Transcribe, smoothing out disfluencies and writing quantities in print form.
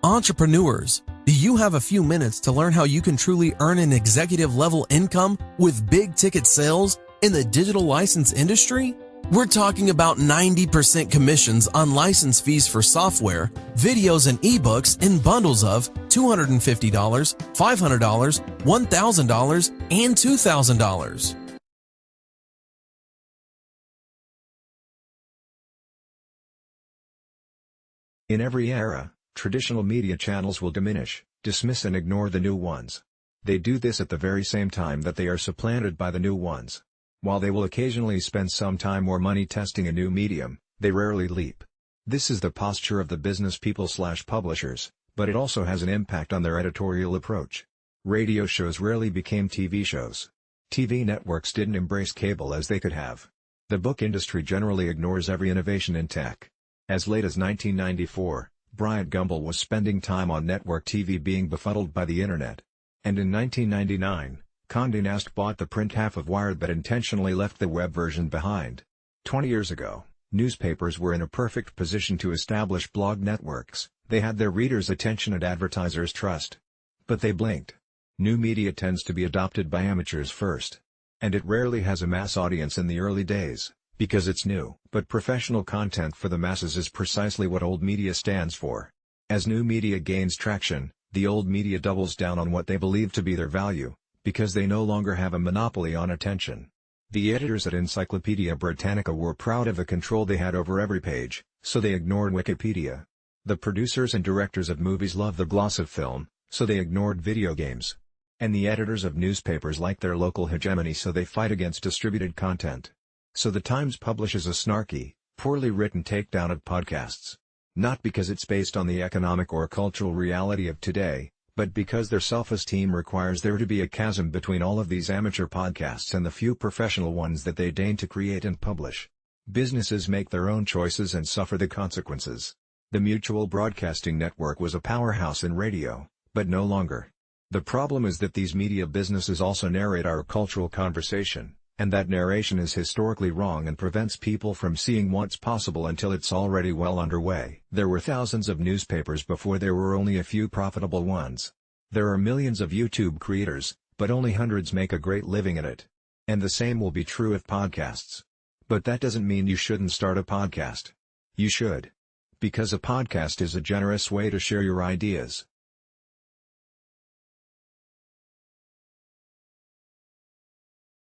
Entrepreneurs, do you have a few minutes to learn how you can truly earn an executive-level income with big-ticket sales in the digital license industry? We're talking about 90% commissions on license fees for software, videos, and ebooks in bundles of $250, $500, $1,000, and $2,000. In every era, traditional media channels will diminish, dismiss and ignore the new ones. They do this at the very same time that they are supplanted by the new ones. While they will occasionally spend some time or money testing a new medium, they rarely leap. This is the posture of the business people/publishers, but it also has an impact on their editorial approach. Radio shows rarely became TV shows. TV networks didn't embrace cable as they could have. The book industry generally ignores every innovation in tech. As late as 1994, Bryant Gumbel was spending time on network TV being befuddled by the internet. And in 1999, Condé Nast bought the print half of Wired but intentionally left the web version behind. 20 years ago, newspapers were in a perfect position to establish blog networks. They had their readers' attention and advertisers' trust. But they blinked. New media tends to be adopted by amateurs first. And it rarely has a mass audience in the early days, because it's new. But professional content for the masses is precisely what old media stands for. As new media gains traction, the old media doubles down on what they believe to be their value, because they no longer have a monopoly on attention. The editors at Encyclopedia Britannica were proud of the control they had over every page, so they ignored Wikipedia. The producers and directors of movies love the gloss of film, so they ignored video games. And the editors of newspapers like their local hegemony, so they fight against distributed content. So the Times publishes a snarky, poorly written takedown of podcasts. Not because it's based on the economic or cultural reality of today, but because their self-esteem requires there to be a chasm between all of these amateur podcasts and the few professional ones that they deign to create and publish. Businesses make their own choices and suffer the consequences. The Mutual Broadcasting Network was a powerhouse in radio, but no longer. The problem is that these media businesses also narrate our cultural conversation, and that narration is historically wrong and prevents people from seeing what's possible until it's already well underway. There were thousands of newspapers before there were only a few profitable ones. There are millions of YouTube creators, but only hundreds make a great living at it. And the same will be true of podcasts. But that doesn't mean you shouldn't start a podcast. You should. Because a podcast is a generous way to share your ideas,